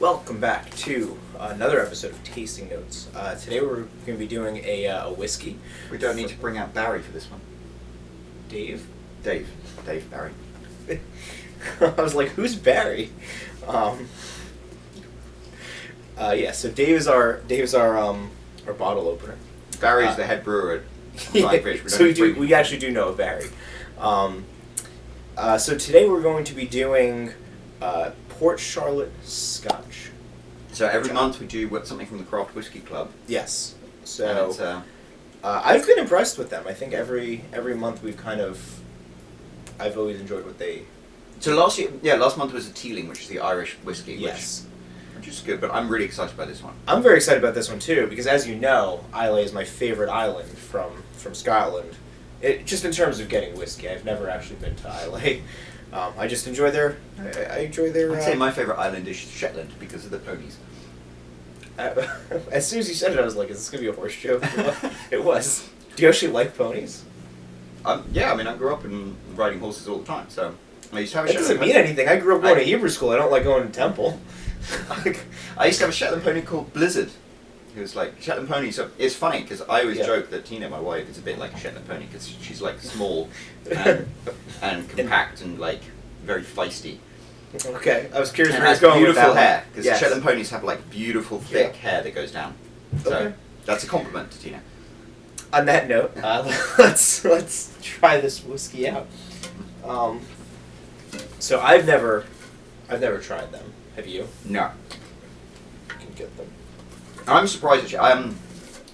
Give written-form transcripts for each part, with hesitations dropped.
Welcome back to another episode of Tasting Notes. Today we're going to be doing a whiskey. We don't need to bring out Barry for this one. Dave? Dave Barry. I was like, who's Barry? So Dave is our bottle opener. Barry's the head brewer at Flying Fish. We actually do know a Barry. So today we're going to be doing Port Charlotte Scotch. So every month we do something from the Craft Whiskey Club. Yes. So I've been impressed with them. I think every month I've always enjoyed what they. So last month was a Teeling, which is the Irish whiskey. Yes. Which is good, but I'm really excited about this one. I'm very excited about this one too, because as you know, Islay is my favorite island from Scotland. Just in terms of getting whiskey, I've never actually been to Islay. I just enjoy their. I enjoy their. I'd say my favourite island is Shetland because of the ponies. As soon as you said it, I was like, "Is this gonna be a horse joke?" It was. Do you actually like ponies? Yeah, I mean, I grew up riding horses all the time, so I used to have a That Shetland doesn't pony. mean anything. I grew up going to Hebrew school. I don't like going to temple. I used to have a Shetland pony called Blizzard. It was like Shetland pony. So it's funny because I always joke that Tina, my wife, is a bit like a Shetland pony because she's like small and compact and like very feisty. Okay, I was curious And where has you're going with beautiful that hair one. because Yes. Shetland ponies have like beautiful thick hair that goes down. So Okay. that's a compliment to Tina. On that note, let's try this whiskey out. So I've never tried them. Have you? No, You can get them. I'm surprised actually.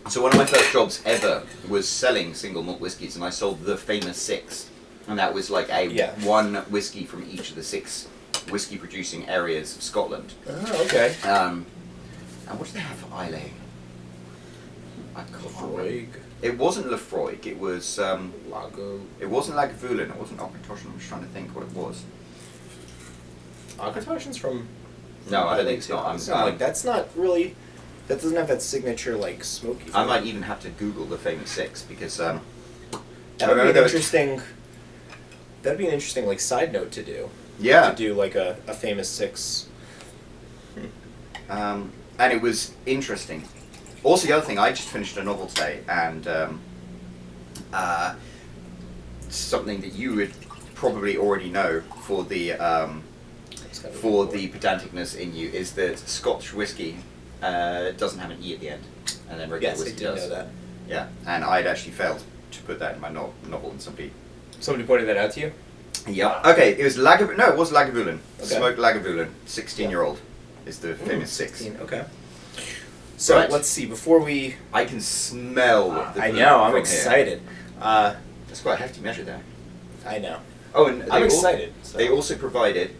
So one of my first jobs ever was selling single malt whiskies, and I sold the famous 6, and that was like one whiskey from each of the 6 whiskey producing areas of Scotland. Oh, okay. And what did they have for Islay? I can't remember. Lafroig. It wasn't Lafroig. It was. Lago. It wasn't Lagavulin. It wasn't Auchentoshan. I'm just trying to think what it was. Auchentoshan's from. No, I don't think so. That's not really. That doesn't have that signature like smoky. I might even have to Google the famous 6 because. That would be an interesting. That'd be an interesting like side note to do. Yeah. To do like a famous 6. And it was interesting. Also, the other thing, I just finished a novel today, and something that you would probably already know for the pedanticness in you is that Scotch whiskey doesn't have an E at the end, and then regular whiskey does. Yes, I did know that. Yeah, and I'd actually failed to put that in my novel, and somebody pointed that out to you? Yeah. Okay, it was Lagavulin. No, it was Lagavulin. Okay. Smoked Lagavulin. 16-year-old is the famous 6. 16, okay. So Right. let's see. Before we, I can smell the I Bullen know. I'm from excited. Here. That's quite a hefty measure there. I know. Oh, and I'm excited. So. They also provided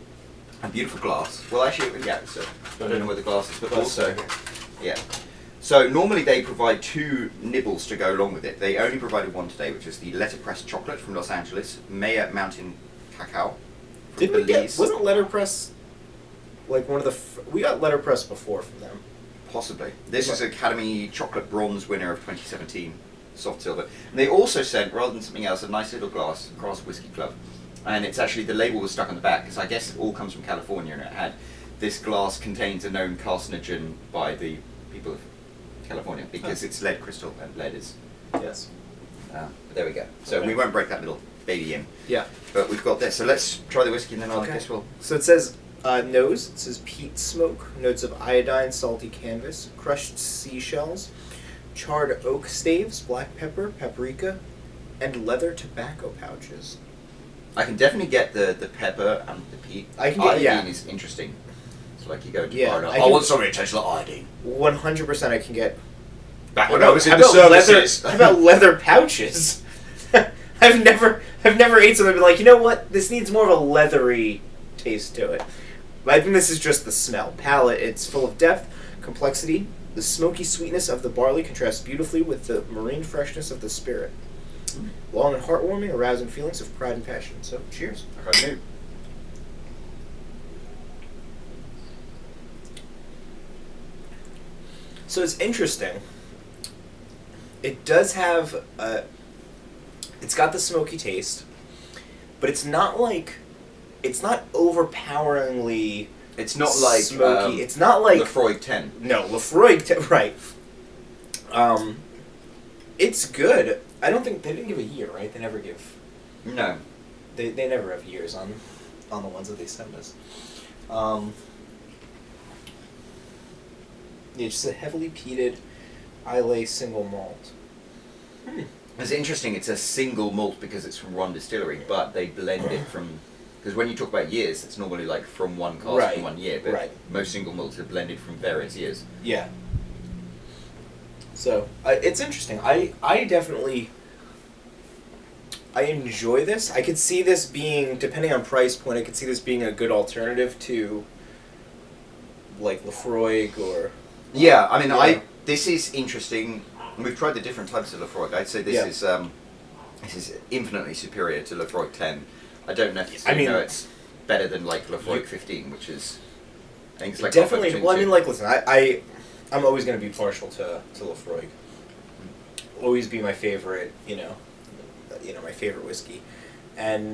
a beautiful glass. Well, actually, yeah. So I don't know where the glass is, but also, yeah. So normally they provide 2 nibbles to go along with it. They only provided one today, which is the letterpress chocolate from Los Angeles, Maya Mountain Cacao. Did we get? Wasn't letterpress like one of the? We got letterpress before from them. Possibly. This is Academy Chocolate Bronze winner of 2017, soft silver. And they also sent, rather than something else, a nice little glass, Craft Whiskey Club. And it's actually, the label was stuck on the back, because I guess it all comes from California, and it had, this glass contains a known carcinogen by the people of California, because it's lead crystal, and lead is... Yes. But there we go. So we won't break that little baby in. Yeah. But we've got this. So let's try the whiskey, and then I guess we'll... So it says... nose, it says peat smoke, notes of iodine, salty canvas, crushed seashells, charred oak staves, black pepper, paprika, and leather tobacco pouches. I can definitely get the pepper and the peat. I can get, iodine is interesting. It's like you go to bar, I want something that tastes like iodine. 100% I can get... Back when I was in the services. How about leather pouches? I've never ate something and been like, you know what, this needs more of a leathery taste to it. But I think this is just the smell. Palate, it's full of depth, complexity. The smoky sweetness of the barley contrasts beautifully with the marine freshness of the spirit. Long and heartwarming, arousing feelings of pride and passion. So, cheers. Okay. So it's interesting. It does have it's got the smoky taste, but it's not overpoweringly It's not like smoky. It's not like Lefroy 10. No, Lefroy, right. It's good. I don't think... They didn't give a year, right? They never give... No. They never have years on the ones that they send us. Yeah, just a heavily peated Islay single malt. It's interesting, it's a single malt because it's from one distillery, but they blend it from... Because when you talk about years, it's normally like from one cask in 1 year, but most single malts are blended from various years. Yeah. So, it's interesting. I definitely... I enjoy this. I could see this being, depending on price point, I could see this being a good alternative to, like, Lefroy or... Yeah, I mean, this is interesting. We've tried the different types of Lefroy. I'd say this is infinitely superior to Lefroy 10. I don't necessarily know it's better than, like, Lefroy 15, which is... I think it's like... Definitely, well, I mean, like, listen, I'm always going to be partial to Lefroy. Always be my favorite, my favorite whiskey. And,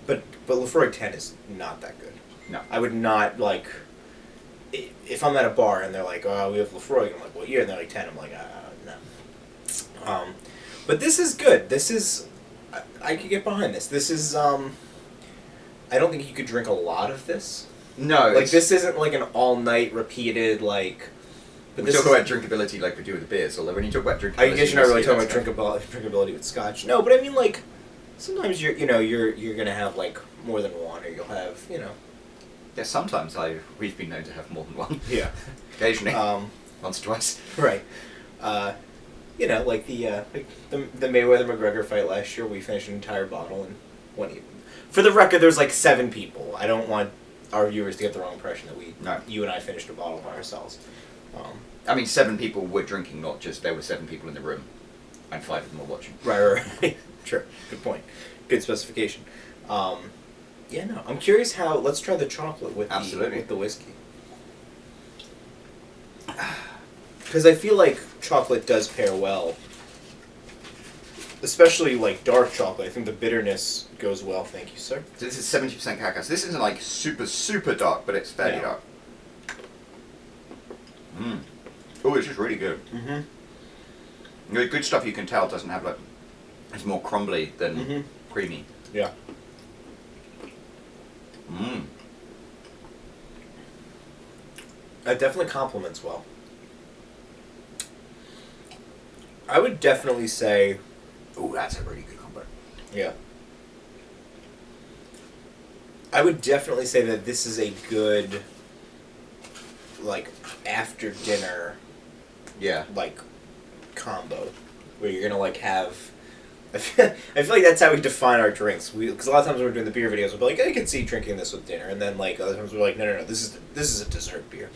but Lefroy 10 is not that good. No. I would not, like... If I'm at a bar and they're like, oh, we have Lefroy, I'm like, what year? And they're like 10, I'm like, no. But this is good. This is... I could get behind this. This is, I don't think you could drink a lot of this. No. Like, this isn't like an all-night repeated, like... But we talk about drinkability like we do with the beers, although when you talk about drinkability... I guess you're not really talking about drinkability with Scotch. No, but I mean, like, sometimes you're going to have, like, more than one, or you'll have, Yeah, sometimes we've been known to have more than one. Yeah. Occasionally. Once or twice. Right. Like the Mayweather-McGregor fight last year, we finished an entire bottle in 1 evening. For the record, there's like 7 people. I don't want our viewers to get the wrong impression that you and I finished a bottle by ourselves. I mean, 7 people were drinking, not just there were 7 people in the room, and 5 of them were watching. Right. Sure. Good point. Good specification. I'm curious how... Let's try the chocolate with the whiskey. Because I feel like chocolate does pair well. Especially, like, dark chocolate. I think the bitterness goes well. Thank you, sir. So this is 70% cacao. So this isn't, like, super, super dark, but it's fairly dark. Oh, it's just really good. Mm-hmm. The good stuff you can tell doesn't have, like... It's more crumbly than creamy. Yeah. It definitely complements well. I would definitely say... Oh, that's a really good combo. Yeah. I would definitely say that this is a good, like, after dinner, like, combo. Where you're going to, like, have... I feel like that's how we define our drinks. Because a lot of times when we're doing the beer videos, we'll be like, I could see drinking this with dinner. And then, like, other times we're like, no, this is a dessert beer.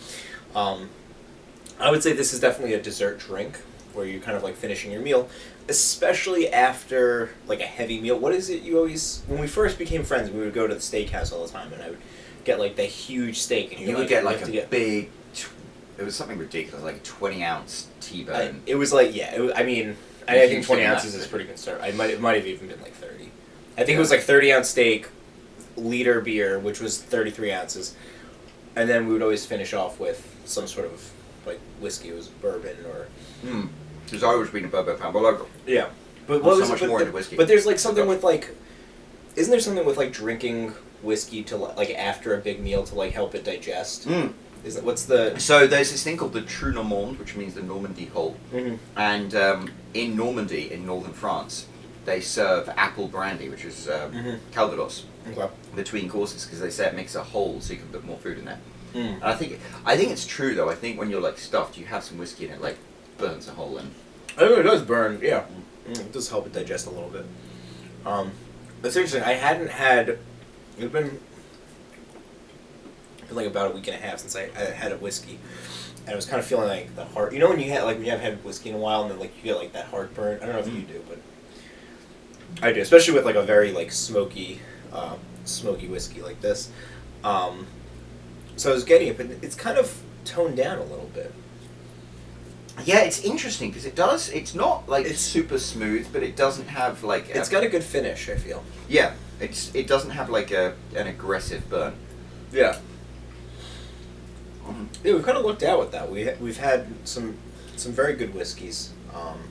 I would say this is definitely a dessert drink, where you're kind of, like, finishing your meal. Especially after, like, a heavy meal. What is it you always... When we first became friends, we would go to the steakhouse all the time, and I would get, like, the huge steak. And you would get, like, a big... It was something ridiculous, like a 20-ounce T-bone. It was, like, I think 20 ounces is pretty conservative. It might have even been like 30. I think it was like 30-ounce steak, liter beer, which was 33 ounces. And then we would always finish off with some sort of, like, whiskey. It was bourbon or... Because I always been a bourbon fan. Well, yeah. But what was so much more into whiskey. But there's, like, something with, like... Isn't there something with, like, drinking whiskey to, like, after a big meal to, like, help it digest? What's the... So there's this thing called the True Normand, which means the Normandy Hole. And in Normandy, in northern France, they serve apple brandy, which is Calvados, between courses, because they say it makes a hole so you can put more food in there. And I think it's true, though. I think when you're, like, stuffed, you have some whiskey and it, like, burns a hole in. I think it does burn, yeah. It does help it digest a little bit. That's interesting. I hadn't had... It's been like about a week and a half since I had a whiskey, and I was kind of feeling like the heart. You know when you haven't had whiskey in a while, and then, like, you get, like, that heartburn. I don't know if you do, but I do, especially with, like, a very, like, smoky whiskey like this. So I was getting it, but it's kind of toned down a little bit. Yeah, it's interesting because it does. It's not, like, it's super smooth, but it doesn't have, like. It's got a good finish, I feel. Yeah, it doesn't have, like, an aggressive burn. Yeah. Yeah, we've kind of lucked out with that. We've had some very good whiskeys.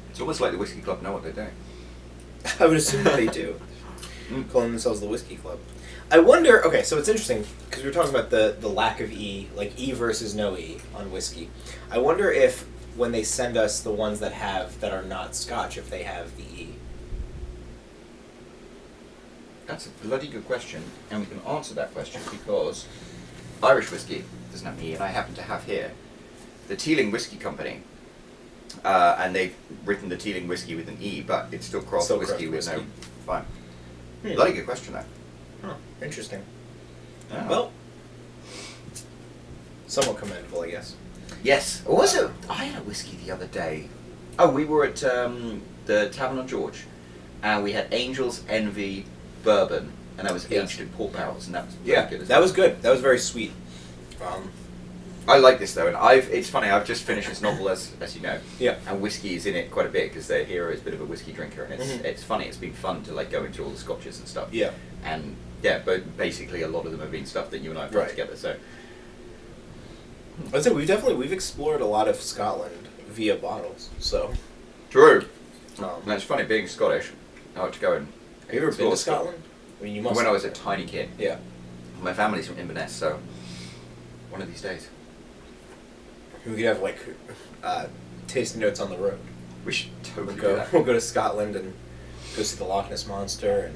It's almost like the Whiskey Club know what they're doing. I would assume that they do. Calling themselves the Whiskey Club. I wonder. Okay, so it's interesting because we were talking about the lack of E, like E versus no E on whiskey. I wonder if when they send us the ones that are not Scotch, if they have the E. That's a bloody good question, and we can answer that question because Irish whiskey doesn't have E, and I happen to have here the Teeling Whiskey Company, and they've written the Teeling whiskey with an E, but it's still craft whiskey with no. Fine. Bloody good question, though. Huh. Interesting. Oh. Well, somewhat commendable, I guess. Yes. Also, I had a whiskey the other day. Oh, we were at the Tavern on George, and we had Angel's Envy bourbon, and that was aged in port barrels, and that was very good. That was good. That was very sweet. I like this though, and it's funny. I've just finished this novel, as you know. Yeah. And whiskey is in it quite a bit because their hero is a bit of a whiskey drinker, and it's funny. It's been fun to like go into all the scotches and stuff. Yeah. And yeah, but basically a lot of them have been stuff that you and I have tried together. So. I'd say we've explored a lot of Scotland via bottles. So. True. And it's funny being Scottish. I like to go and. Have you ever been to Scotland? I mean, you must. When I was a tiny kid. Yeah. My family's from Inverness, so one of these days. We could have like tasting notes on the road. We should totally do We'll that. go to Scotland and go see the Loch Ness Monster and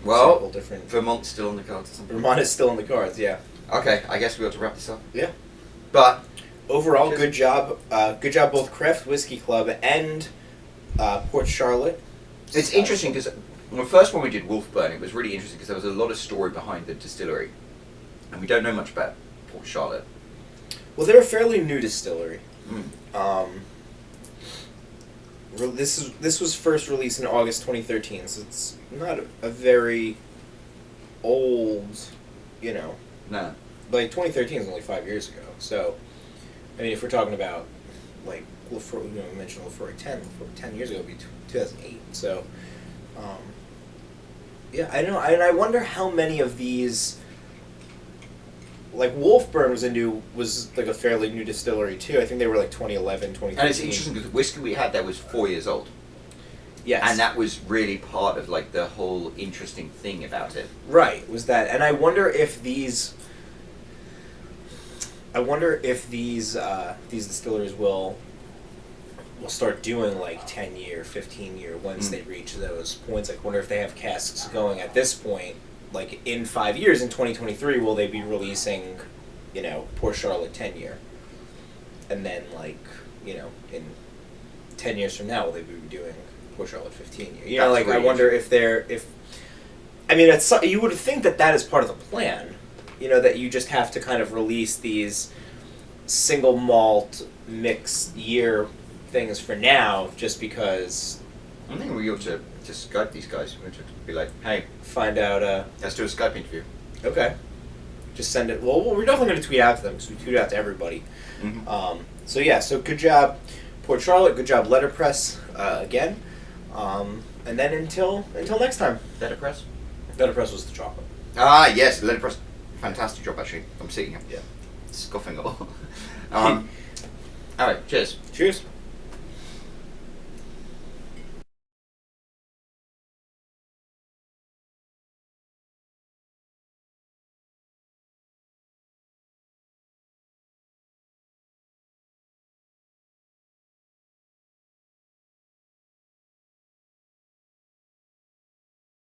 well, different. Vermont's still on the cards or something. Vermont is still in the cards, yeah. Okay, I guess we ought to wrap this up. Yeah. But overall, good job. Good job, both Craft Whiskey Club and Port Charlotte. It's interesting because the first one we did, Wolfburn, it was really interesting because there was a lot of story behind the distillery, and we don't know much about Port Charlotte. Well, they're a fairly new distillery. This was first released in August 2013, so it's not a very old, No. Like 2013 is only 5 years ago. So, I mean, if we're talking about like Lefroy, we mentioned Lefroy 10 years ago would be 2008. So, yeah, I don't know, and I wonder how many of these. Like Wolfburn was like a fairly new distillery too. I think they were like 2011, 2013. And it's interesting because the whiskey we had there was 4 years old. Yes. And that was really part of like the whole interesting thing about it. Right, was that, and I wonder if these distilleries will start doing like 10-year, 15-year once they reach those points. Like, wonder if they have casks going at this point. Like, in 5 years, in 2023, will they be releasing, Port Charlotte 10-year? And then, like, in 10 years from now, will they be doing Port Charlotte 15-year? That's really I wonder if I mean, you would think that is part of the plan. That you just have to kind of release these single malt mixed year things for now, just because. I think we ought to Skype these guys. We ought to be like, hey, find out. Let's do a Skype interview. Okay. Just send it. Well, we're definitely going to tweet out to them because we tweet out to everybody. So good job, Port Charlotte. Good job, Letterpress again. And then until next time. Letterpress? Letterpress was the chocolate. Ah, yes, Letterpress. Fantastic job, actually. I'm seeing it. Yeah. Scoffing it all. All right, cheers. Cheers.